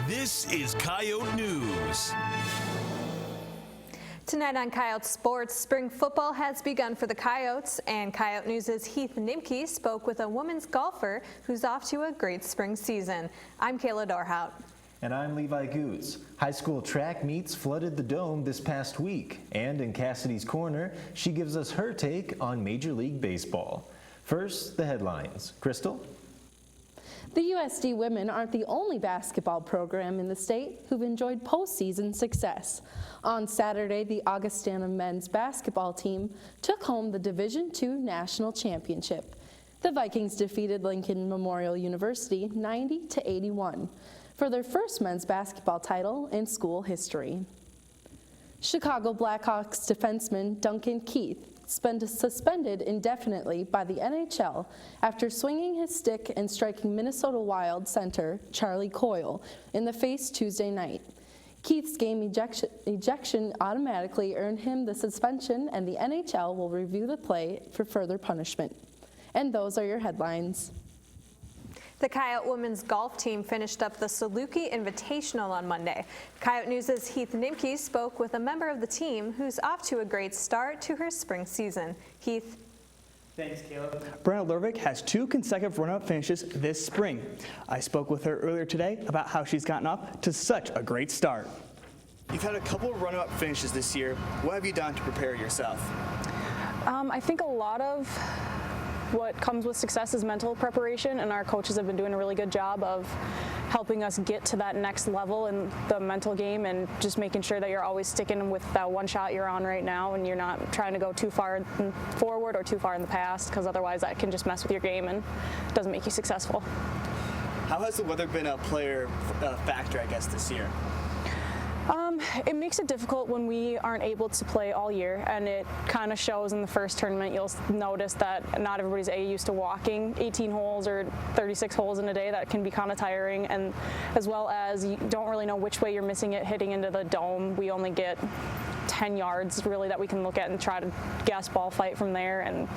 This is Coyote News. Tonight on Coyote Sports, spring football has begun for the Coyotes, and Coyote News' Heath Nimke spoke with a women's golfer who's off to a great spring season. I'm Kayla Dorhout. And I'm Levi Goots. High school track meets flooded the Dome this past week, and in Cassidy's Corner, she gives us her take on Major League Baseball. First, the headlines. Crystal? The USD women aren't the only basketball program in the state who've enjoyed postseason success. On Saturday, the Augustana men's basketball team took home the Division II National Championship. The Vikings defeated Lincoln Memorial University 90-81 for their first men's basketball title in school history. Chicago Blackhawks defenseman Duncan Keith suspended indefinitely by the NHL after swinging his stick and striking Minnesota Wild center Charlie Coyle in the face Tuesday night. Keith's game ejection automatically earned him the suspension, and the NHL will review the play for further punishment. And those are your headlines. The Coyote women's golf team finished up the Saluki Invitational on Monday. Coyote News' Heath Nimke spoke with a member of the team who's off to a great start to her spring season. Heath. Thanks, Caleb. Brenna Lervik has 2 consecutive run-up finishes this spring. I spoke with her earlier today about how she's gotten off to such a great start. You've had a couple of run-up finishes this year. What have you done to prepare yourself? I think a lot of what comes with success is mental preparation, and our coaches have been doing a really good job of helping us get to that next level in the mental game, and just making sure that you're always sticking with that one shot you're on right now, and you're not trying to go too far forward or too far in the past, because otherwise that can just mess with your game and doesn't make you successful. How has the weather been a factor, I guess, this year? It makes it difficult when we aren't able to play all year, and it kind of shows in the first tournament. You'll notice that not everybody's used to walking 18 holes or 36 holes in a day. That can be kind of tiring, and as well as you don't really know which way you're missing it hitting into the dome. We only get 10 yards really that we can look at and try to guess ball flight from there, and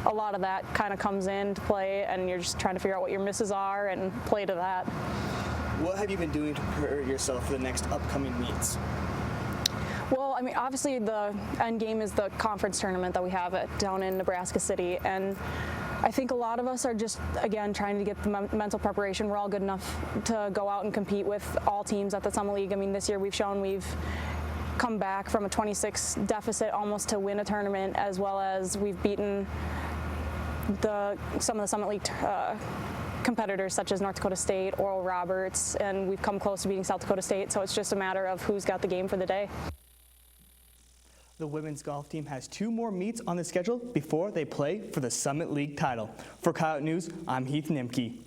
a lot of that kind of comes into play, and you're just trying to figure out what your misses are and play to that. What have you been doing to prepare yourself for the next upcoming meets? Well, I mean, obviously the end game is the conference tournament that we have down in Nebraska City, and I think a lot of us are just, again, trying to get the mental preparation. We're all good enough to go out and compete with all teams at the Summit League. I mean, this year we've shown we've come back from a 26 deficit almost to win a tournament, as well as we've beaten some of the Summit League competitors such as North Dakota State, Oral Roberts, and we've come close to beating South Dakota State, so it's just a matter of who's got the game for the day. The women's golf team has 2 more meets on the schedule before they play for the Summit League title. For Coyote News, I'm Heath Nimke.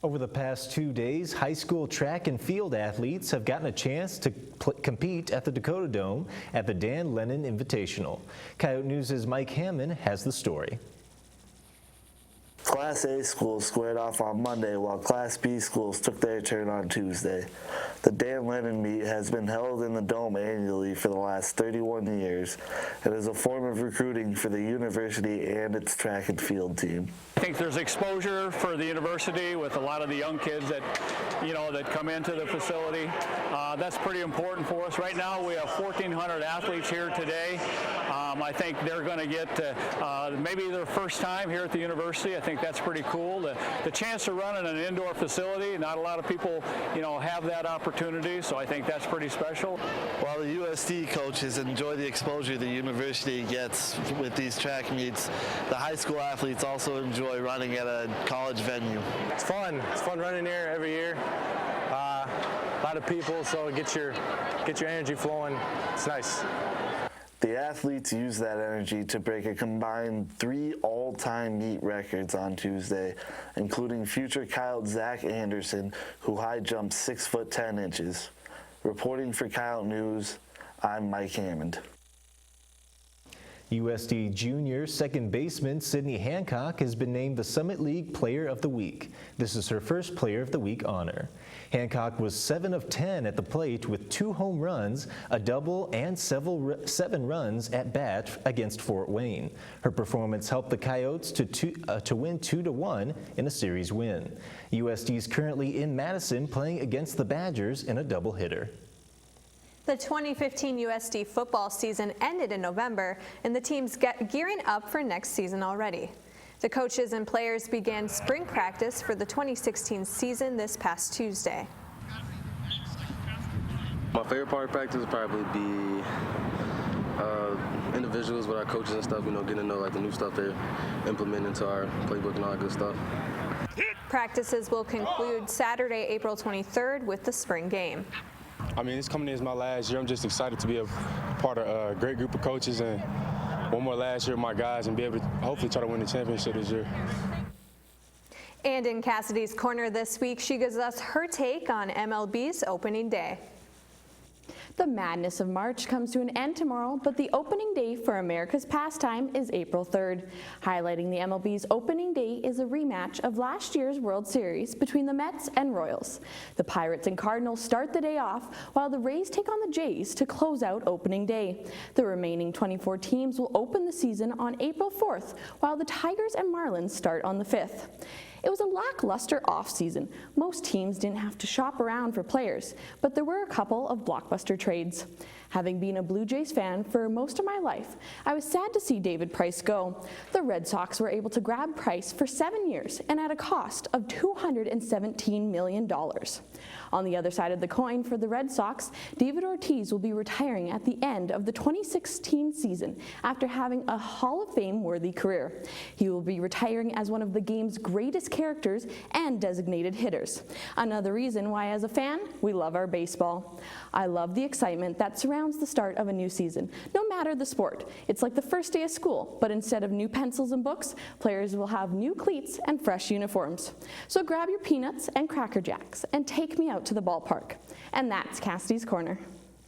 Over the past 2 days, high school track and field athletes have gotten a chance to compete at the Dakota Dome at the Dan Lennon Invitational. Coyote News' Mike Hammond has the story. Class A schools squared off on Monday, while Class B schools took their turn on Tuesday. The Dan Lennon meet has been held in the Dome annually for the last 31 years and is a form of recruiting for the university and its track and field team. I think there's exposure for the university with a lot of the young kids that come into the facility. That's pretty important for us. Right now we have 1,400 athletes here today. I think they're going to get maybe their first time here at the university. I think that's pretty cool. The chance to run in an indoor facility, not a lot of people, have that opportunity, so I think that's pretty special. While the USD coaches enjoy the exposure the university gets with these track meets, the high school athletes also enjoy running at a college venue. It's fun. It's fun running here every year. A lot of people, so get your energy flowing. It's nice. The athletes used that energy to break a combined 3 all-time meet records on Tuesday, including future Coyote Zach Anderson, who high jumped 6'10". Reporting for Coyote News, I'm Mike Hammond. USD junior second baseman Sydney Hancock has been named the Summit League Player of the Week. This is her first Player of the Week honor. Hancock was 7 of 10 at the plate with 2 home runs, a double, and 7 runs at bat against Fort Wayne. Her performance helped the Coyotes to win 2-1 in a series win. USD is currently in Madison playing against the Badgers in a doubleheader. The 2015 USD football season ended in November, and the team's gearing up for next season already. The coaches and players began spring practice for the 2016 season this past Tuesday. My favorite part of practice would probably be individuals with our coaches and stuff, getting to know like the new stuff they implement into our playbook and all that good stuff. Practices will conclude Saturday, April 23rd with the spring game. This coming in is my last year. I'm just excited to be a part of a great group of coaches and one more last year with my guys and be able to hopefully try to win the championship this year. And in Cassidy's Corner this week, she gives us her take on MLB's opening day. The madness of March comes to an end tomorrow, but the opening day for America's pastime is April 3rd. Highlighting the MLB's opening day is a rematch of last year's World Series between the Mets and Royals. The Pirates and Cardinals start the day off, while the Rays take on the Jays to close out opening day. The remaining 24 teams will open the season on April 4th, while the Tigers and Marlins start on the 5th. It was a lackluster offseason. Most teams didn't have to shop around for players, but there were a couple of blockbuster trades. Having been a Blue Jays fan for most of my life, I was sad to see David Price go. The Red Sox were able to grab Price for 7 years and at a cost of $217 million. On the other side of the coin for the Red Sox, David Ortiz will be retiring at the end of the 2016 season after having a Hall of Fame-worthy career. He will be retiring as one of the game's greatest characters and designated hitters. Another reason why, as a fan, we love our baseball. I love the excitement that surrounds the start of a new season, no matter the sport. It's like the first day of school, but instead of new pencils and books, players will have new cleats and fresh uniforms. So grab your peanuts and Cracker Jacks and take me out to the ballpark. And that's Cassidy's Corner.